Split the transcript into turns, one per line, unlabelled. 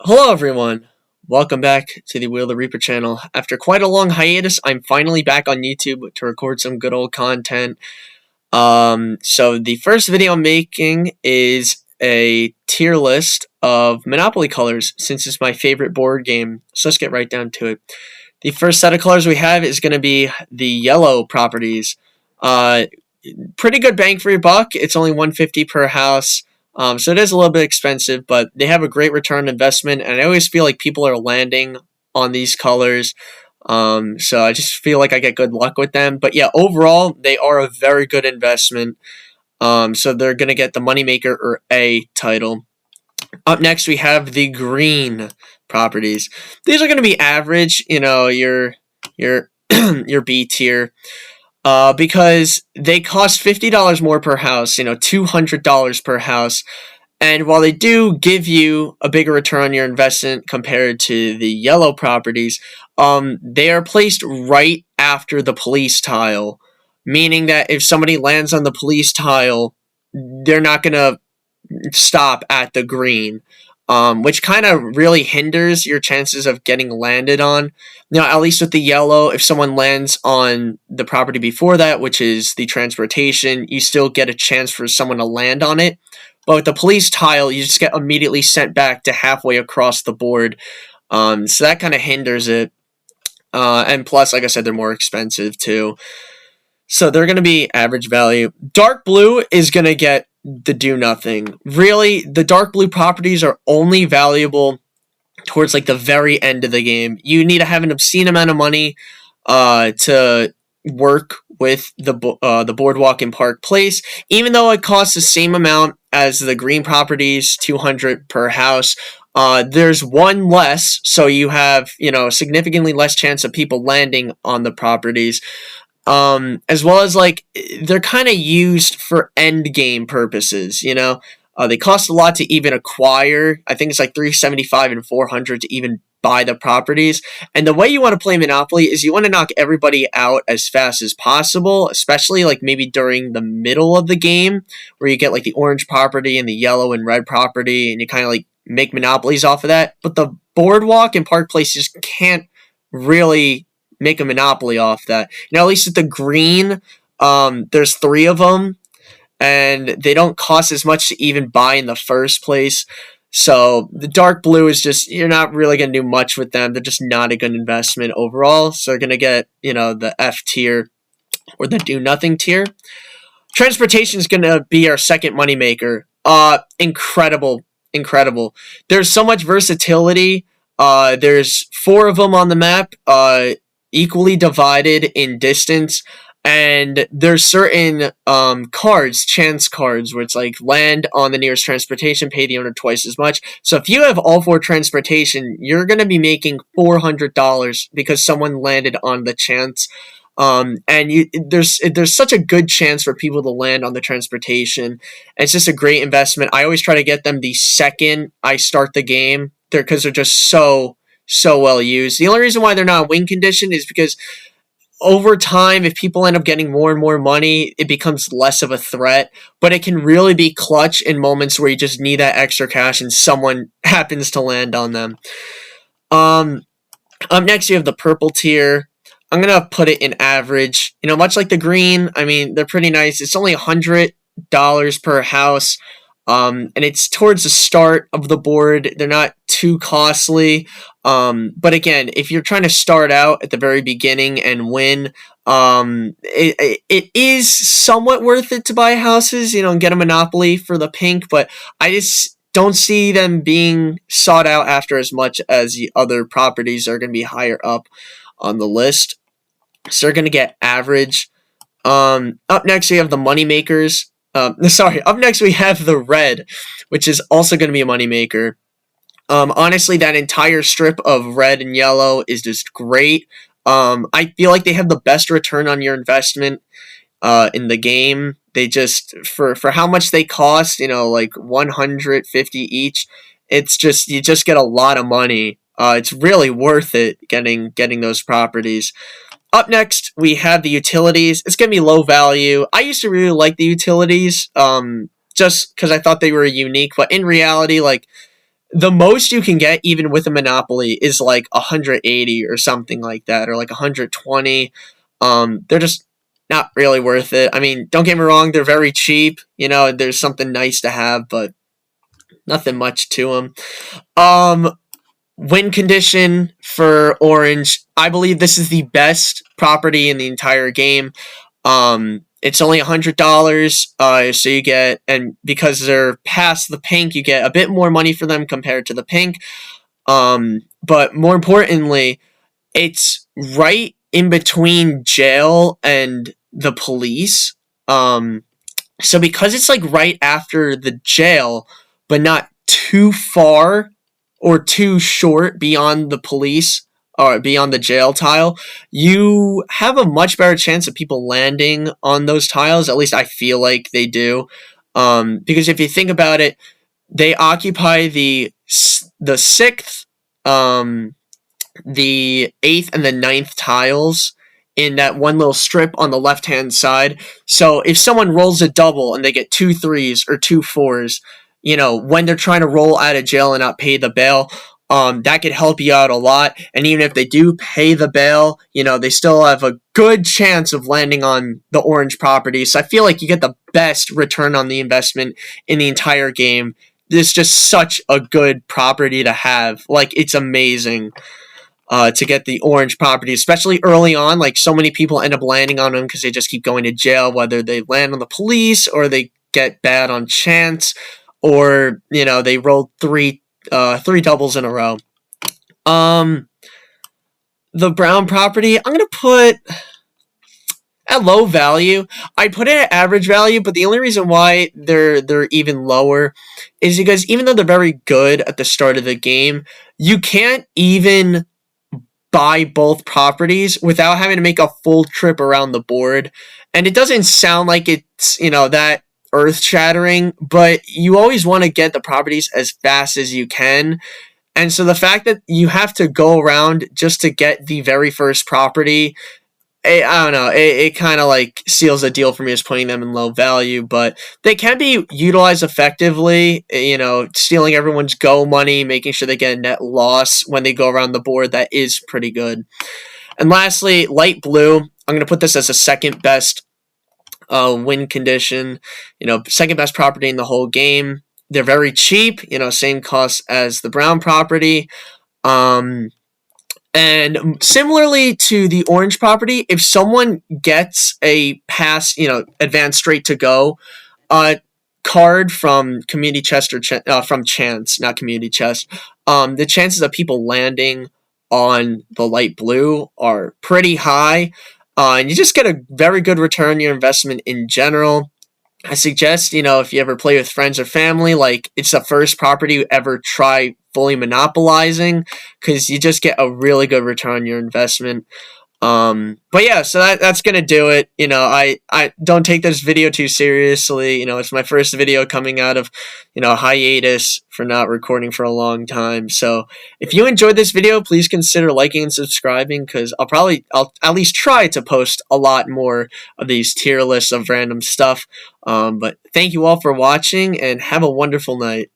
Hello everyone! Welcome back to the Wheel of the Reaper channel. After quite a long hiatus, I'm finally back on YouTube to record some good old content. So the first video I'm making is a tier list of Monopoly colors, since it's my favorite board game. So let's get right down to it. The first set of colors we have is going to be the yellow properties. Pretty good bang for your buck. It's only $150 per house. So it is a little bit expensive, but they have a great return on investment, and I always feel like people are landing on these colors. So I just feel like I get good luck with them. But yeah, overall, they are a very good investment. So they're going to get the Moneymaker or A title. Up next, we have the green properties. These are going to be average, your your B tier. Because they cost $50 more per house, $200 per house. And while they do give you a bigger return on your investment compared to the yellow properties, they are placed right after the police tile, meaning that if somebody lands on the police tile, they're not going to stop at the green. Which kind of really hinders your chances of getting landed on. Now, at least with the yellow, if someone lands on the property before that, which is the transportation, you still get a chance for someone to land on it. But with the police tile, you just get immediately sent back to halfway across the board. So that kind of hinders it. And plus, like I said, they're more expensive too. So they're going to be average value. Dark blue is going to get the do nothing. Really, the dark blue properties are only valuable towards like the very end of the game. You need to have an obscene amount of money to work with the boardwalk in Park Place, even though it costs the same amount as the green properties, $200 per house. There's one less, so you have significantly less chance of people landing on the properties. As well as like they're kind of used for end game purposes. They cost a lot to even acquire. I think it's like $375 and $400 to even buy the properties. And the way you want to play Monopoly is you want to knock everybody out as fast as possible, especially like maybe during the middle of the game where you get like the orange property and the yellow and red property, and you kind of like make monopolies off of that. But the boardwalk and Park Place just can't really make a monopoly off that. At least with the green, there's 3 of them, and they don't cost as much to even buy in the first place. So the dark blue is just, you're not really going to do much with them. They're just not a good investment overall. So they're going to get, the F tier or the do nothing tier. Transportation is going to be our second moneymaker. Incredible. There's so much versatility. There's 4 of them on the map. Equally divided in distance, and there's certain cards, chance cards, where it's like land on the nearest transportation, pay the owner twice as much. So if you have all 4 transportation, you're going to be making $400 because someone landed on the chance. And there's such a good chance for people to land on the transportation. It's just a great investment. I always try to get them the second I start the game, because they're just so well used. The only reason why they're not in win condition is because over time, if people end up getting more and more money, it becomes less of a threat. But it can really be clutch in moments where you just need that extra cash and someone happens to land on them. Up next, you have the purple tier. I'm going to put it in average. Much like the green, I mean, they're pretty nice. It's only $100 per house. And it's towards the start of the board. They're not too costly. But again, if you're trying to start out at the very beginning and win, it is somewhat worth it to buy houses, and get a monopoly for the pink. But I just don't see them being sought out after as much as the other properties are going to be higher up on the list. So they're going to get average. Up next, we have the moneymakers. Up next we have the red, which is also going to be a moneymaker. Honestly, that entire strip of red and yellow is just great. I feel like they have the best return on your investment in the game. They just, for how much they cost, like $150 each, it's just, you just get a lot of money. It's really worth it getting those properties. Up next, we have the utilities. It's going to be low value. I used to really like the utilities, just because I thought they were unique. But in reality, like, the most you can get even with a monopoly is like 180 or something like that, or like 120. They're just not really worth it. I mean, don't get me wrong, they're very cheap. There's something nice to have, but nothing much to them. Win condition for orange. I believe this is the best property in the entire game. It's only $100, so you get, and because they're past the pink, you get a bit more money for them compared to the pink. But more importantly, it's right in between jail and the police. So because it's like right after the jail, but not too far or too short beyond the police or beyond the jail tile, you have a much better chance of people landing on those tiles. At least I feel like they do. Because if you think about it, they occupy the 6th, the 8th, and the 9th tiles in that one little strip on the left-hand side. So if someone rolls a double and they get 2 3s or 2 4s, when they're trying to roll out of jail and not pay the bail, that could help you out a lot. And even if they do pay the bail, they still have a good chance of landing on the orange property. So I feel like you get the best return on the investment in the entire game. It's just such a good property to have. Like, it's amazing to get the orange property, especially early on. Like, so many people end up landing on them because they just keep going to jail, whether they land on the police or they get bad on chance, or they rolled three doubles in a row. The brown property, I'm gonna put at low value. I put it at average value, but the only reason why they're even lower is because even though they're very good at the start of the game, you can't even buy both properties without having to make a full trip around the board. And it doesn't sound like it's that earth-shattering, but you always want to get the properties as fast as you can. And so the fact that you have to go around just to get the very first property, I don't know, it kind of like seals a deal for me as putting them in low value. But they can be utilized effectively, stealing everyone's go money, making sure they get a net loss when they go around the board. That is pretty good. And lastly, light blue, I'm going to put this as a second best win condition, second best property in the whole game. They're very cheap, same cost as the brown property. And similarly to the orange property, if someone gets a pass, advanced straight to go card from community chest or from chance, not community chest, the chances of people landing on the light blue are pretty high. And you just get a very good return on your investment in general. I suggest, if you ever play with friends or family, like, it's the first property you ever try fully monopolizing, because you just get a really good return on your investment. But yeah, so that's gonna do it. I don't take this video too seriously. It's my first video coming out of, hiatus for not recording for a long time. So if you enjoyed this video, please consider liking and subscribing, because I'll at least try to post a lot more of these tier lists of random stuff. But thank you all for watching, and have a wonderful night.